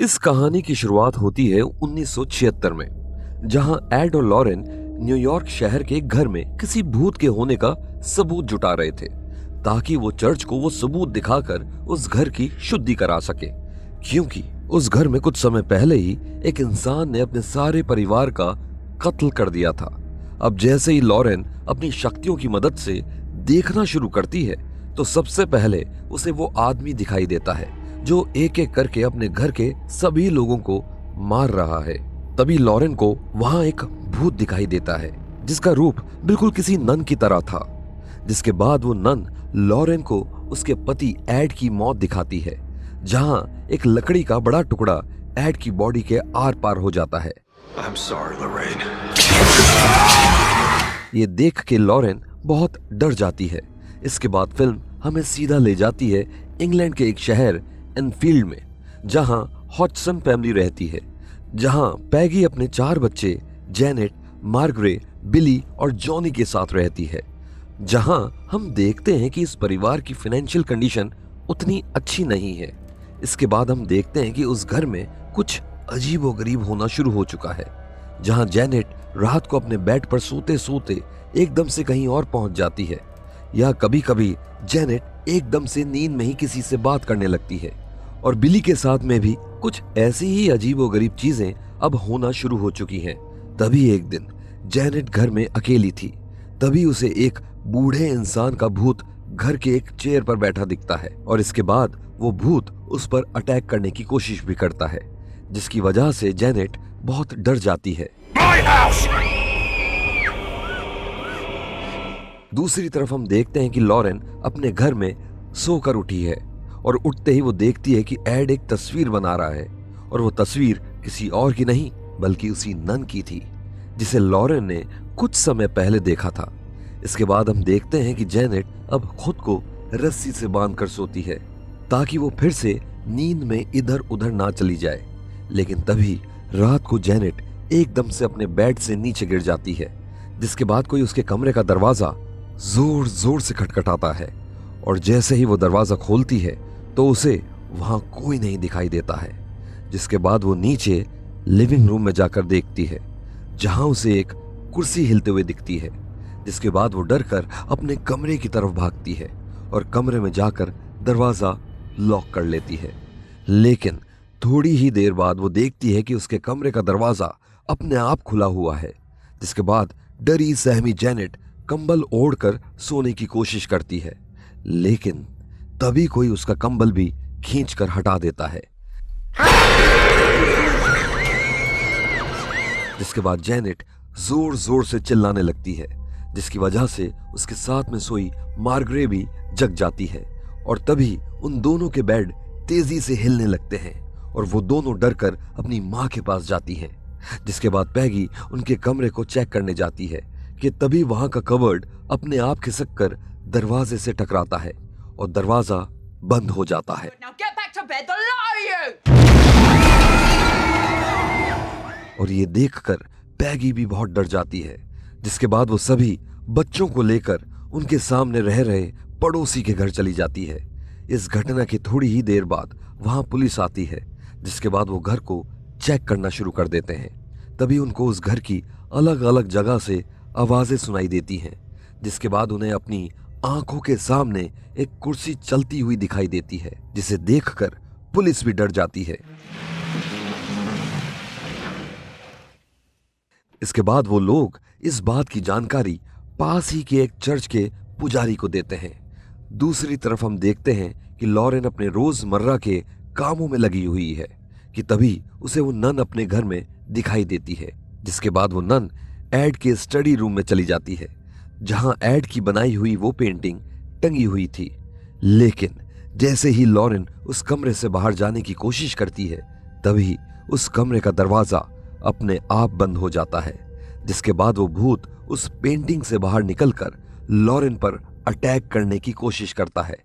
इस कहानी की शुरुआत होती है 1976 में, जहां एड और लॉरेन न्यूयॉर्क शहर के घर में किसी भूत के होने का सबूत जुटा रहे थे, ताकि वो चर्च को वो सबूत दिखाकर उस घर की शुद्धि करा सके। क्योंकि उस घर में कुछ समय पहले ही एक इंसान ने अपने सारे परिवार का कत्ल कर दिया था। अब जैसे ही लॉरेन अपनी शक्तियों की मदद से देखना शुरू करती है, तो सबसे पहले उसे वो आदमी दिखाई देता है जो एक एक करके अपने घर के सभी लोगों को मार रहा है। तभी लॉरेन को वहां एक भूत दिखाई देता है जिसका रूप बिल्कुल किसी नन की तरह था। जिसके बाद वो नन लॉरेन को उसके पति एड की मौत दिखाती है, जहां एक लकड़ी का बड़ा टुकड़ा एड की बॉडी के आर पार हो जाता है। I'm sorry, Lorraine. ये देख के लॉरेन बहुत डर जाती है। इसके बाद फिल्म हमें सीधा ले जाती है इंग्लैंड के एक शहर एनफील्ड में, जहां हॉटसन फैमिली रहती है, जहां पैगी अपने 4 बच्चे जेनेट, मार्गरे, बिली और जॉनी के साथ रहती है। जहां हम देखते हैं कि इस परिवार की फाइनेंशियल कंडीशन उतनी अच्छी नहीं है। इसके बाद हम देखते हैं कि उस घर में कुछ अजीबोगरीब होना शुरू हो चुका है, जहां जेनेट रात को अपने बेड पर सोते सोते एकदम से कहीं और पहुंच जाती है, या कभी कभी जेनेट एकदम से नींद में ही किसी से बात करने लगती है। और बिली के साथ में भी कुछ ऐसी ही अजीबोगरीब चीजें अब होना शुरू हो चुकी हैं। तभी एक दिन जेनेट घर में अकेली थी। तभी उसे एक बूढ़े इंसान का भूत घर के एक चेयर पर बैठा दिखता है, और इसके बाद वो भूत उस पर अटैक करने की कोशिश भी करता है, जिसकी वजह से जेनेट बहुत डर जाती है। दूसरी तरफ हम देखते हैं कि लॉरेन अपने घर में सोकर उठी है, और उठते ही वो देखती है कि एड एक तस्वीर बना रहा है, और वो तस्वीर किसी और की नहीं बल्कि उसी नन की थी जिसे लॉरेन ने कुछ समय पहले देखा था। इसके बाद हम देखते हैं कि जेनेट अब खुद को रस्सी से बांधकर सोती है, ताकि वो फिर से नींद में इधर उधर ना चली जाए। लेकिन तभी रात को जेनेट एकदम से अपने बेड से नीचे गिर जाती है, जिसके बाद कोई उसके कमरे का दरवाजा जोर जोर से खटखटाता है, और जैसे ही वो दरवाजा खोलती है तो उसे वहां कोई नहीं दिखाई देता है। जिसके बाद वो नीचे लिविंग रूम में जाकर देखती है, जहां उसे एक कुर्सी हिलते हुए दिखती है। जिसके बाद वो डर कर अपने कमरे की तरफ भागती है और कमरे में जाकर दरवाजा लॉक कर लेती है। लेकिन थोड़ी ही देर बाद वो देखती है कि उसके कमरे का दरवाजा अपने आप खुला हुआ है। जिसके बाद डरी सहमी जेनेट कंबल ओढ़कर सोने की कोशिश करती है, लेकिन तभी कोई उसका कंबल भी खींचकर हटा देता है। जिसके बाद जेनेट जोर जोर से चिल्लाने लगती है, जिसकी वजह से उसके साथ में सोई मार्गरे भी जग जाती है। और तभी उन दोनों के बेड तेजी से हिलने लगते हैं, और वो दोनों डरकर अपनी माँ के पास जाती हैं। जिसके बाद पैगी उनके कमरे को चेक करने जाती है कि तभी वहां का कबर्ड अपने आप खिसक कर दरवाजे से टकराता है, और दरवाजा बंद हो जाता है। और ये देखकर पैगी भी बहुत डर जाती है। जिसके बाद वो सभी बच्चों को लेकर उनके सामने रह रहे पड़ोसी के घर चली जाती है। इस घटना की थोड़ी ही देर बाद वहां पुलिस आती है, जिसके बाद वो घर को चेक करना शुरू कर देते हैं। तभी उनको उस घर की अलग अलग जगह से आवाजें सुनाई देती हैं। जिसके बाद उन्हें अपनी आंखों के सामने एक कुर्सी चलती हुई दिखाई देती है, जिसे देखकर पुलिस भी डर जाती है। इसके बाद वो लोग इस बात की जानकारी पास ही के एक चर्च के पुजारी को देते हैं। दूसरी तरफ हम देखते हैं कि लॉरेन अपने रोजमर्रा के कामों में लगी हुई है कि तभी उसे वो नन अपने घर में दिखाई देती है। जिसके बाद वो नन एड के स्टडी रूम में चली जाती है, जहां एड की बनाई हुई वो पेंटिंग टंगी हुई थी। लेकिन जैसे ही लॉरेन उस कमरे से बाहर जाने की कोशिश करती है, तभी उस कमरे का दरवाजा अपने आप बंद हो जाता है। जिसके बाद वो भूत उस पेंटिंग से बाहर निकलकर लॉरेन पर अटैक करने की कोशिश करता है।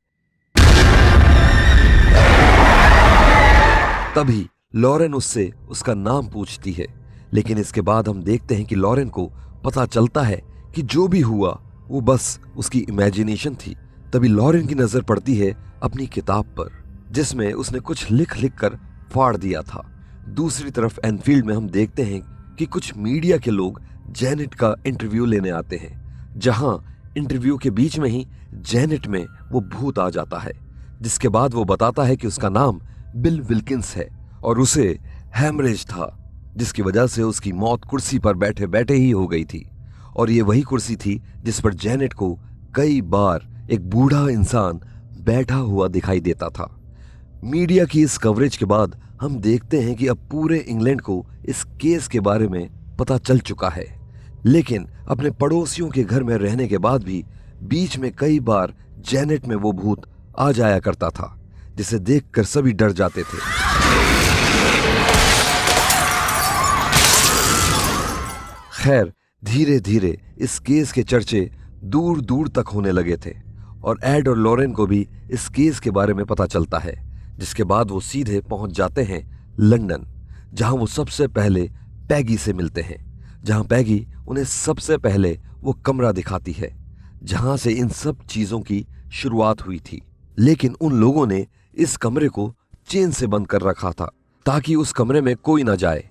तभी लॉरेन उससे उसका नाम पूछती है, लेकिन इसके बाद हम देखते हैं कि लॉरेन को पता चलता है कि जो भी हुआ वो बस उसकी इमेजिनेशन थी। तभी लॉरेन की नजर पड़ती है अपनी किताब पर, जिसमें उसने कुछ लिख लिख कर फाड़ दिया था। दूसरी तरफ एनफील्ड में हम देखते हैं कि कुछ मीडिया के लोग जेनेट का इंटरव्यू लेने आते हैं, जहां इंटरव्यू के बीच में ही जेनेट में वो भूत आ जाता है, जिसके बाद वो बताता है कि उसका नाम बिल विल्किंस है और उसे हैमरेज था, जिसकी वजह से उसकी मौत कुर्सी पर बैठे बैठे ही हो गई थी। और ये वही कुर्सी थी जिस पर जेनेट को कई बार एक बूढ़ा इंसान बैठा हुआ दिखाई देता था। मीडिया की इस कवरेज के बाद हम देखते हैं कि अब पूरे इंग्लैंड को इस केस के बारे में पता चल चुका है, लेकिन अपने पड़ोसियों के घर में रहने के बाद भी बीच में कई बार जेनेट में वो भूत आ जाया करता था, जिसे देखकर सभी डर जाते थे। खैर, धीरे धीरे इस केस के चर्चे दूर दूर तक होने लगे थे और एड और लॉरेन को भी इस केस के बारे में पता चलता है, जिसके बाद वो सीधे पहुंच जाते हैं लंदन, जहां वो सबसे पहले पैगी से मिलते हैं, जहां पैगी उन्हें सबसे पहले वो कमरा दिखाती है जहां से इन सब चीजों की शुरुआत हुई थी। लेकिन उन लोगों ने इस कमरे को चेन से बंद कर रखा था ताकि उस कमरे में कोई ना जाए।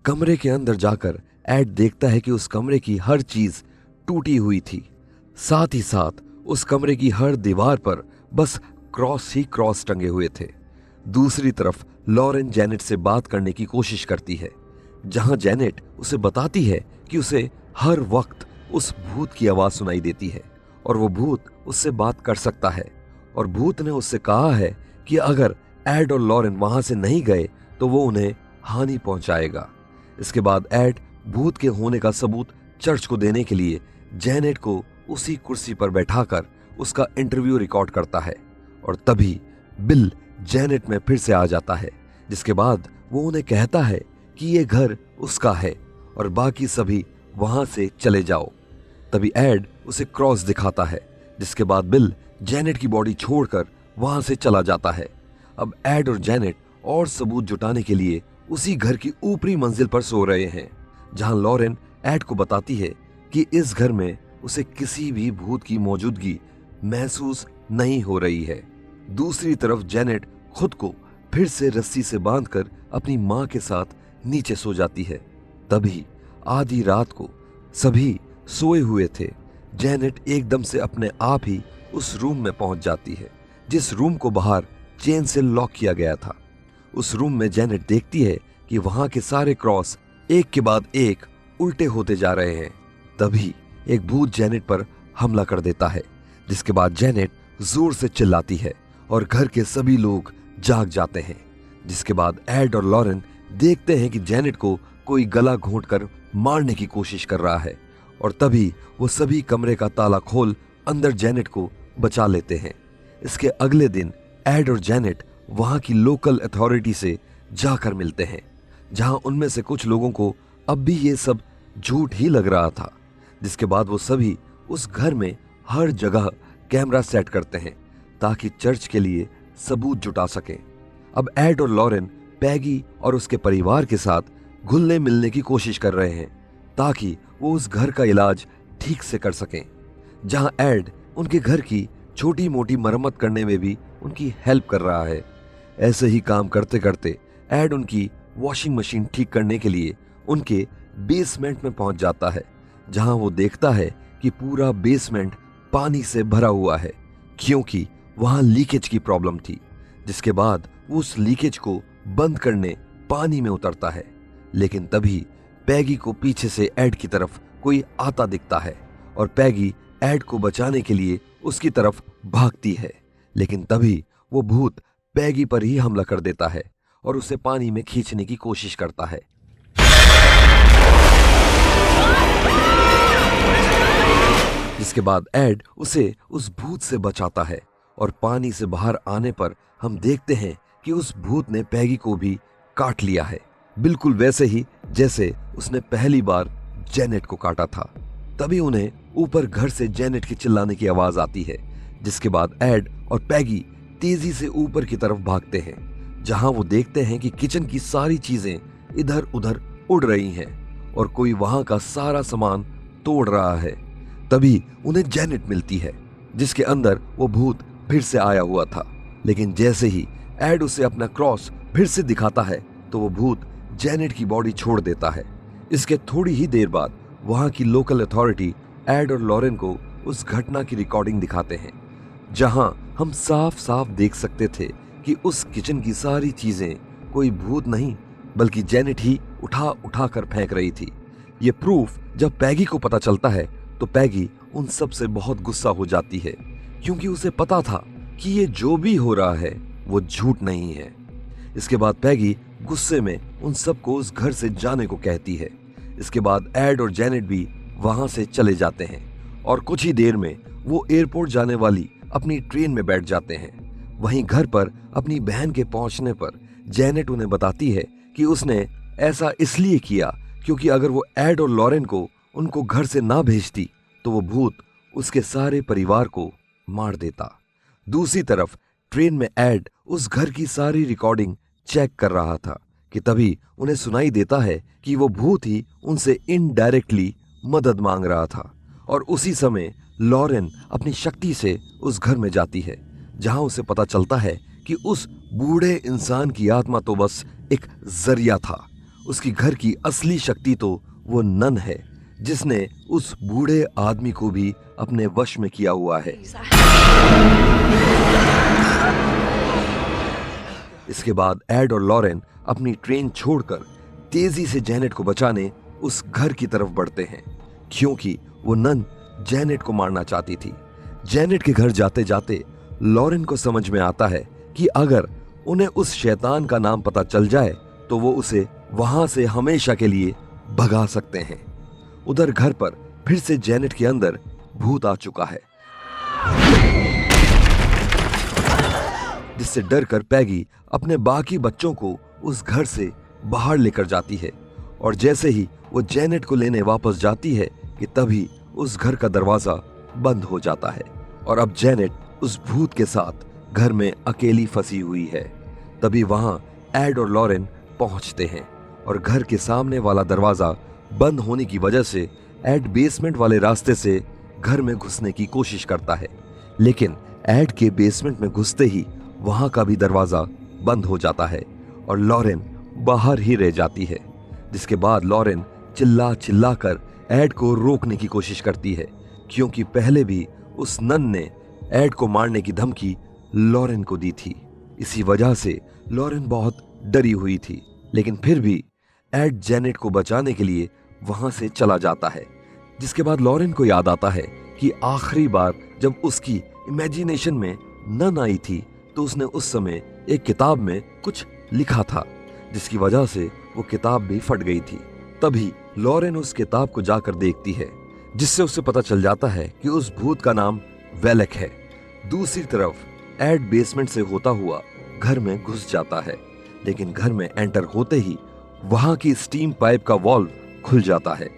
कमरे के अंदर जाकर एड देखता है कि उस कमरे की हर चीज टूटी हुई थी, साथ ही साथ उस कमरे की हर दीवार पर बस क्रॉस ही क्रॉस टंगे हुए थे। दूसरी तरफ लॉरेन जेनेट से बात करने की कोशिश करती है, जहां जेनेट उसे बताती है कि उसे हर वक्त उस भूत की आवाज सुनाई देती है और वो भूत उससे बात कर सकता है, और भूत ने उससे कहा है कि अगर एड और लॉरेन वहां से नहीं गए तो वो उन्हें हानि पहुंचाएगा। इसके बाद एड भूत के होने का सबूत चर्च को देने के लिए जेनेट को उसी कुर्सी पर बैठाकर उसका इंटरव्यू रिकॉर्ड करता है, और तभी बिल जेनेट में फिर से आ जाता है, जिसके बाद वो उन्हें कहता है कि ये घर उसका है और बाकी सभी वहां से चले जाओ। तभी एड उसे क्रॉस दिखाता है, जिसके बाद बिल जेनेट की बॉडी छोड़कर वहां से चला जाता है। अब एड और जेनेट और सबूत जुटाने के लिए उसी घर की ऊपरी मंजिल पर सो रहे हैं, जहां लॉरेन एड को बताती है कि इस घर में उसे किसी भी भूत की मौजूदगी महसूस नहीं हो रही है। दूसरी तरफ जेनेट खुद को फिर से रस्सी से बांधकर अपनी मां के साथ नीचे सो जाती है। तभी आधी रात को सभी सोए हुए थे, जेनेट एकदम से अपने आप ही उस रूम में पहुंच जाती है, जिस रूम को बाहर चेन से लॉक किया गया था। उस रूम में जेनेट देखती है कि वहां के सारे क्रॉस एक के बाद एक उल्टे होते जा रहे हैं। तभी एक भूत जेनेट पर हमला कर देता है, जिसके बाद जेनेट जोर से चिल्लाती है और घर के सभी लोग जाग जाते हैं। जिसके बाद एड और लॉरेन देखते हैं कि जेनेट को कोई गला घोंटकर मारने की कोशिश कर रहा है, और तभी वो सभी कमरे का ताला खोल अंदर जेनेट को बचा लेते हैं। इसके अगले दिन एड और जेनेट वहां की लोकल अथॉरिटी से जाकर मिलते हैं, जहां उनमें से कुछ लोगों को अब भी ये सब झूठ ही लग रहा था। जिसके बाद वो सभी उस घर में हर जगह कैमरा सेट करते हैं ताकि चर्च के लिए सबूत जुटा सकें। अब एड और लॉरेन पैगी और उसके परिवार के साथ घुलने मिलने की कोशिश कर रहे हैं ताकि वो उस घर का इलाज ठीक से कर सकें, जहां एड उनके घर की छोटी मोटी मरम्मत करने में भी उनकी हेल्प कर रहा है। ऐसे ही काम करते करते एड उनकी वॉशिंग मशीन ठीक करने के लिए उनके बेसमेंट में पहुंच जाता है, जहां वो देखता है कि पूरा बेसमेंट पानी से भरा हुआ है, क्योंकि वहां लीकेज की प्रॉब्लम थी। जिसके बाद वो उस लीकेज को बंद करने पानी में उतरता है, लेकिन तभी पैगी को पीछे से एड की तरफ कोई आता दिखता है और पैगी एड को बचाने के लिए उसकी तरफ भागती है, लेकिन तभी वो भूत पैगी पर ही हमला कर देता है और उसे पानी में खींचने की कोशिश करता है। जिसके बाद एड उसे उस भूत से बचाता है और पानी से बाहर आने पर हम देखते हैं कि उस भूत ने पैगी को भी काट लिया है, बिल्कुल वैसे ही जैसे उसने पहली बार जेनेट को काटा था। तभी उन्हें ऊपर घर से जेनेट के चिल्लाने की आवाज आती है, जिसके बाद एड और पैगी तेजी से ऊपर की तरफ भागते हैं, जहां वो देखते हैं कि किचन की सारी चीजें इधर उधर उड़ रही हैं और कोई वहां का सारा सामान तोड़ रहा है। तभी उन्हें जेनेट मिलती है, जिसके अंदर वो भूत फिर से आया हुआ था, लेकिन जैसे ही एड उसे अपना क्रॉस फिर से दिखाता है तो वो भूत जेनेट की बॉडी छोड़ देता है। इसके थोड़ी ही देर बाद वहां की लोकल अथॉरिटी एड और लॉरेन को उस घटना की रिकॉर्डिंग दिखाते हैं, जहां हम साफ साफ देख सकते थे कि उस किचन की सारी चीजें कोई भूत नहीं बल्कि जेनेट ही उठा उठा कर फेंक रही थी। ये प्रूफ जब पैगी को पता चलता है तो पैगी उन सब से बहुत गुस्सा हो जाती है, क्योंकि उसे पता था कि ये जो भी हो रहा है वो झूठ नहीं है। इसके बाद पैगी गुस्से में उन सबको उस घर से जाने को कहती है। इसके बाद एड और जेनेट भी वहां से चले जाते हैं और कुछ ही देर में वो एयरपोर्ट जाने वाली अपनी ट्रेन में बैठ जाते हैं। वहीं घर पर अपनी बहन के पहुंचने पर जेनेट उन्हें बताती है कि उसने ऐसा इसलिए किया क्योंकि अगर वो एड और लॉरेन को उनको घर से ना भेजती तो वो भूत उसके सारे परिवार को मार देता। दूसरी तरफ ट्रेन में एड उस घर की सारी रिकॉर्डिंग चेक कर रहा था कि तभी उन्हें सुनाई देता है कि वो भूत ही उनसे इनडायरेक्टली मदद मांग रहा था। और उसी समय लॉरेन अपनी शक्ति से उस घर में जाती है, जहां उसे पता चलता है कि उस बूढ़े इंसान की आत्मा तो बस एक जरिया था। उसकी घर की असली शक्ति तो वो नन है जिसने उस बूढ़े आदमी को भी अपने वश में किया हुआ है। इसके बाद एड और लॉरेन अपनी ट्रेन छोड़कर तेजी से जेनेट को बचाने उस घर की तरफ बढ़ते हैं, क्योंकि वो नन जेनेट को मारना चाहती थी। जेनेट के घर जाते जाते लॉरेन को समझ में आता है कि अगर उन्हें उस शैतान का नाम पता चल जाए तो वो उसे वहां से हमेशा के लिए भगा सकते हैं। उधर घर पर फिर से जेनेट के अंदर भूत आ चुका है, जिससे डरकर पैगी अपने बाकी बच्चों को उस घर से बाहर लेकर जाती है। और जैसे ही वो जेनेट को लेने वापस जाती है कि तभी उस घर का दरवाजा बंद हो जाता है और अब जेनेट उस भूत के साथ घर में अकेली फंसी हुई है। तभी वहां एड और लॉरेन पहुंचते हैं और घर के सामने वाला दरवाजा बंद होने की वजह से एड बेसमेंट वाले रास्ते से घर में घुसने की कोशिश करता है, लेकिन एड के बेसमेंट में घुसते ही वहां का भी दरवाजा बंद हो जाता है और लॉरेन बाहर ही रह जाती है। जिसके बाद लॉरेन चिल्ला चिल्ला कर एड को रोकने की कोशिश करती है, क्योंकि पहले भी उस नन ने एड को मारने की धमकी लॉरेन को दी थी। इसी वजह से लॉरेन बहुत डरी हुई थी, लेकिन फिर भी एड जेनेट को बचाने के लिए वहां से चला जाता है। जिसके बाद लॉरेन को याद आता है कि आखिरी बार जब उसकी इमेजिनेशन में नन आई थी तो उसने उस समय एक किताब में कुछ लिखा था, जिसकी वजह से वो किताब भी फट गई थी। तभी लॉरेन उस किताब को जाकर देखती है, जिससे उसे पता चल जाता है कि उस भूत का नाम वेलेक है। दूसरी तरफ एड बेसमेंट से होता हुआ घर में घुस जाता है, लेकिन घर में एंटर होते ही वहां की स्टीम पाइप का वॉल्व खुल जाता है,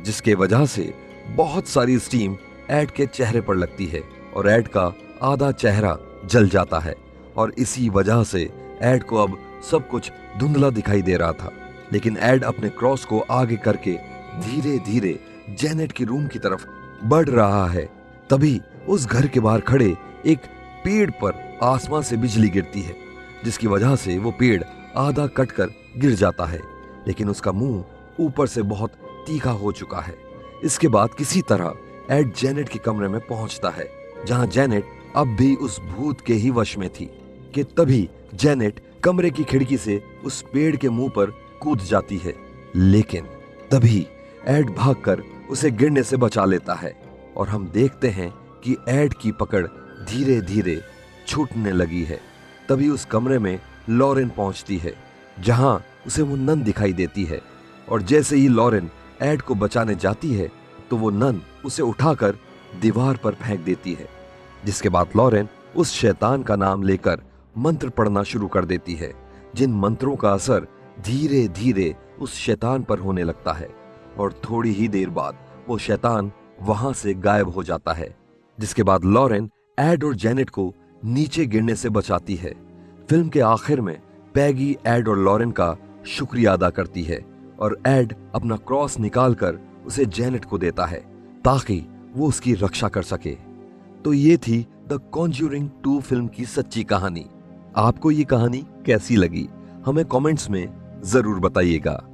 जिसके वजह से बहुत सारी स्टीम एड के चेहरे पर लगती है और एड का आधा चेहरा जल जाता है। और इसी वजह से एड को अब सब कुछ धुंधला दिखाई दे रहा था, लेकिन एड अपने क्रॉस को आगे करके धीरे धीरे जेनेट की रूम की तरफ बढ़ रहा है। तभी उस घर के बाहर खड़े एक पेड़ पर आसमान से बिजली गिरती है, जिसकी वजह से वो पेड़ आधा कटकर गिर जाता है, लेकिन उसका मुंह ऊपर से बहुत तीखा हो चुका है। इसके बाद किसी तरह एड जेनेट के कमरे में पहुंचता है, जहां जेनेट अब भी उस भूत के ही वश में थी कि तभी जेनेट कमरे की खिड़की से उस पेड़ के मुंह पर कूद जाती है, लेकिन तभी एड भागकर उसे गिरने से बचा लेता है और हम देखते हैं कि एड की पकड़ धीरे धीरे छूटने लगी है। तभी उस कमरे में लॉरेन पहुंचती है, जहां उसे वो नन दिखाई देती है और जैसे ही लॉरेन एड को बचाने जाती है तो वो नन उसे उठाकर दीवार पर फेंक देती है। जिसके बाद लॉरेन उस शैतान का नाम लेकर मंत्र पढ़ना शुरू कर देती है, जिन मंत्रों का असर धीरे धीरे उस शैतान पर होने लगता है और थोड़ी ही देर बाद वो शैतान वहां से गायब हो जाता है। जिसके बाद लॉरेन एड और जेनेट को नीचे गिरने से बचाती है। फिल्म के आखिर में पैगी एड और लॉरेन का शुक्रिया अदा करती है और एड अपना क्रॉस निकालकर उसे जेनेट को देता है ताकि वो उसकी रक्षा कर सके। तो ये थी द कॉन्ज्यूरिंग 2 फिल्म की सच्ची कहानी। आपको ये कहानी कैसी लगी? हमें कमेंट्स में जरूर बताइएगा।